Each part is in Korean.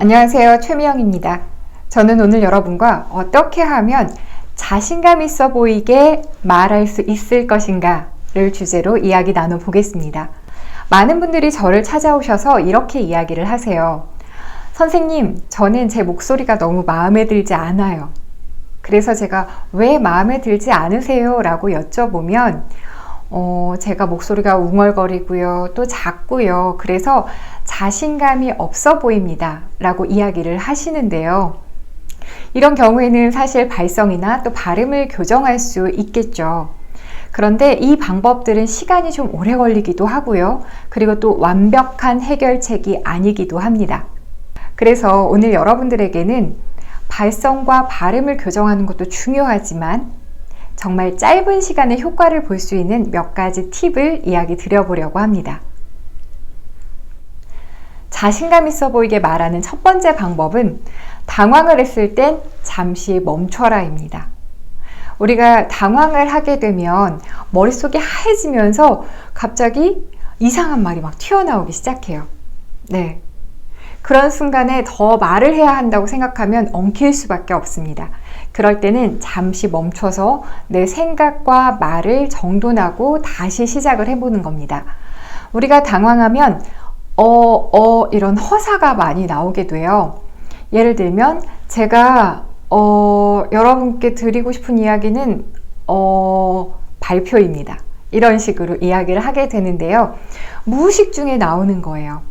안녕하세요. 최미영입니다. 저는 오늘 여러분과 어떻게 하면 자신감 있어 보이게 말할 수 있을 것인가를 주제로 이야기 나눠보겠습니다. 많은 분들이 저를 찾아오셔서 이렇게 이야기를 하세요. 선생님, 저는 제 목소리가 너무 마음에 들지 않아요. 그래서 제가 왜 마음에 들지 않으세요? 라고 여쭤보면 제가 목소리가 웅얼거리고요, 또 작고요. 그래서 자신감이 없어 보입니다. 라고 이야기를 하시는데요. 이런 경우에는 사실 발성이나 또 발음을 교정할 수 있겠죠. 그런데 이 방법들은 시간이 좀 오래 걸리기도 하고요. 그리고 또 완벽한 해결책이 아니기도 합니다. 그래서 오늘 여러분들에게는 발성과 발음을 교정하는 것도 중요하지만 정말 짧은 시간에 효과를 볼 수 있는 몇 가지 팁을 이야기 드려보려고 합니다. 자신감 있어 보이게 말하는 첫 번째 방법은 당황을 했을 땐 잠시 멈춰라입니다. 우리가 당황을 하게 되면 머릿속이 하얘지면서 갑자기 이상한 말이 막 튀어나오기 시작해요. 네. 그런 순간에 더 말을 해야 한다고 생각하면 엉킬 수밖에 없습니다. 그럴 때는 잠시 멈춰서 내 생각과 말을 정돈하고 다시 시작을 해보는 겁니다. 우리가 당황하면 이런 허사가 많이 나오게 돼요. 예를 들면 제가 여러분께 드리고 싶은 이야기는 발표입니다. 이런 식으로 이야기를 하게 되는데요. 무의식 중에 나오는 거예요.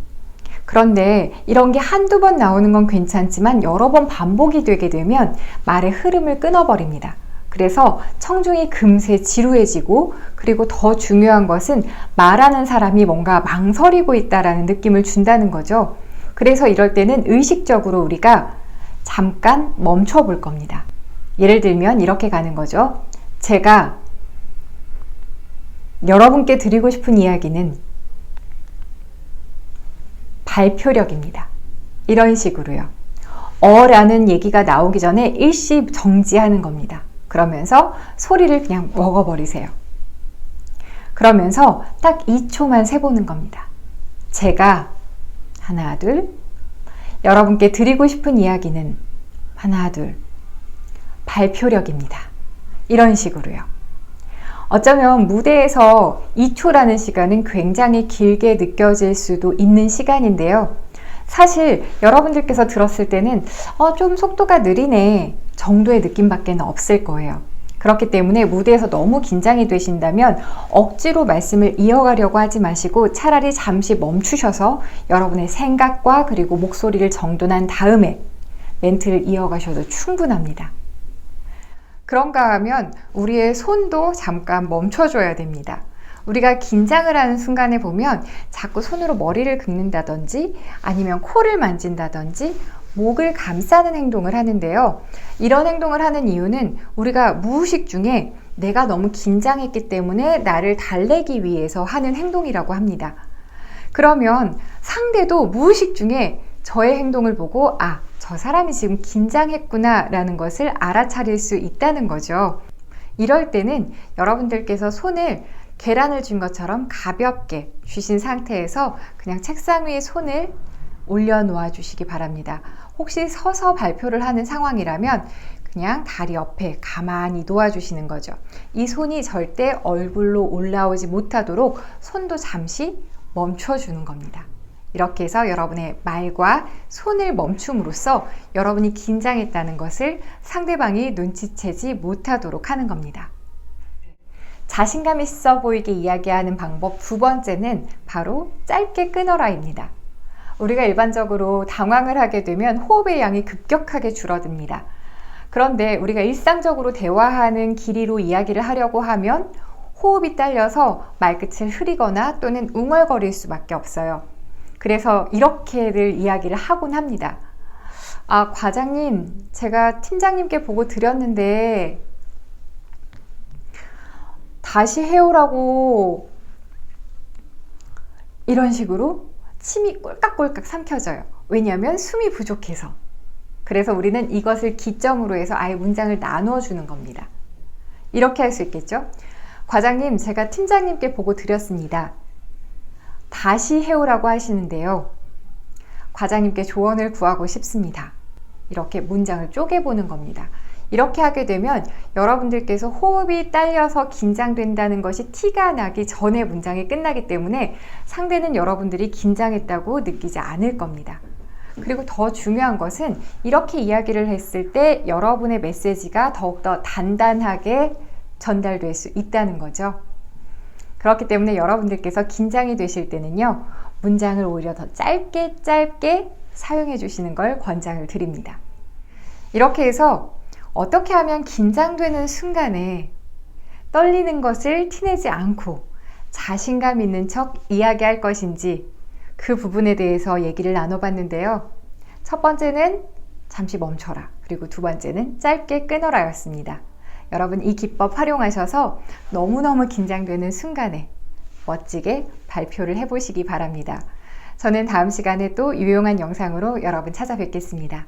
그런데 이런 게 한두 번 나오는 건 괜찮지만 여러 번 반복이 되게 되면 말의 흐름을 끊어버립니다. 그래서 청중이 금세 지루해지고, 그리고 더 중요한 것은 말하는 사람이 뭔가 망설이고 있다라는 느낌을 준다는 거죠. 그래서 이럴 때는 의식적으로 우리가 잠깐 멈춰 볼 겁니다. 예를 들면 이렇게 가는 거죠. 제가 여러분께 드리고 싶은 이야기는 발표력입니다. 이런 식으로요. 라는 얘기가 나오기 전에 일시 정지하는 겁니다. 그러면서 소리를 그냥 먹어버리세요. 그러면서 딱 2초만 세보는 겁니다. 제가 하나, 둘, 여러분께 드리고 싶은 이야기는 하나, 둘, 발표력입니다. 이런 식으로요. 어쩌면 무대에서 2초라는 시간은 굉장히 길게 느껴질 수도 있는 시간인데요. 사실 여러분들께서 들었을 때는 좀 속도가 느리네 정도의 느낌밖에 없을 거예요. 그렇기 때문에 무대에서 너무 긴장이 되신다면 억지로 말씀을 이어가려고 하지 마시고 차라리 잠시 멈추셔서 여러분의 생각과 그리고 목소리를 정돈한 다음에 멘트를 이어가셔도 충분합니다. 그런가 하면 우리의 손도 잠깐 멈춰줘야 됩니다. 우리가 긴장을 하는 순간에 보면 자꾸 손으로 머리를 긁는다든지 아니면 코를 만진다든지 목을 감싸는 행동을 하는데요. 이런 행동을 하는 이유는 우리가 무의식 중에 내가 너무 긴장했기 때문에 나를 달래기 위해서 하는 행동이라고 합니다. 그러면 상대도 무의식 중에 저의 행동을 보고 저 사람이 지금 긴장했구나 라는 것을 알아차릴 수 있다는 거죠. 이럴 때는 여러분들께서 손을 계란을 쥔 것처럼 가볍게 쥐신 상태에서 그냥 책상 위에 손을 올려놓아 주시기 바랍니다. 혹시 서서 발표를 하는 상황이라면 그냥 다리 옆에 가만히 놓아주시는 거죠. 이 손이 절대 얼굴로 올라오지 못하도록 손도 잠시 멈춰주는 겁니다. 이렇게 해서 여러분의 말과 손을 멈춤으로써 여러분이 긴장했다는 것을 상대방이 눈치채지 못하도록 하는 겁니다. 자신감 있어 보이게 이야기하는 방법 두 번째는 바로 짧게 끊어라입니다. 우리가 일반적으로 당황을 하게 되면 호흡의 양이 급격하게 줄어듭니다. 그런데 우리가 일상적으로 대화하는 길이로 이야기를 하려고 하면 호흡이 딸려서 말끝을 흐리거나 또는 웅얼거릴 수밖에 없어요. 그래서 이렇게들 이야기를 하곤 합니다. 과장님, 제가 팀장님께 보고 드렸는데 다시 해오라고 이런 식으로 침이 꼴깍꼴깍 삼켜져요. 왜냐하면 숨이 부족해서. 그래서 우리는 이것을 기점으로 해서 아예 문장을 나누어 주는 겁니다. 이렇게 할 수 있겠죠? 과장님, 제가 팀장님께 보고 드렸습니다. 다시 해오라고 하시는데요. 과장님께 조언을 구하고 싶습니다. 이렇게 문장을 쪼개보는 겁니다. 이렇게 하게 되면 여러분들께서 호흡이 딸려서 긴장된다는 것이 티가 나기 전에 문장이 끝나기 때문에 상대는 여러분들이 긴장했다고 느끼지 않을 겁니다. 그리고 더 중요한 것은 이렇게 이야기를 했을 때 여러분의 메시지가 더욱더 단단하게 전달될 수 있다는 거죠. 그렇기 때문에 여러분들께서 긴장이 되실 때는요, 문장을 오히려 더 짧게 사용해 주시는 걸 권장을 드립니다. 이렇게 해서 어떻게 하면 긴장되는 순간에 떨리는 것을 티내지 않고 자신감 있는 척 이야기할 것인지 그 부분에 대해서 얘기를 나눠봤는데요. 첫 번째는 잠시 멈춰라. 그리고 두 번째는 짧게 끊어라 였습니다. 여러분 이 기법 활용하셔서 너무너무 긴장되는 순간에 멋지게 발표를 해보시기 바랍니다. 저는 다음 시간에 또 유용한 영상으로 여러분 찾아뵙겠습니다.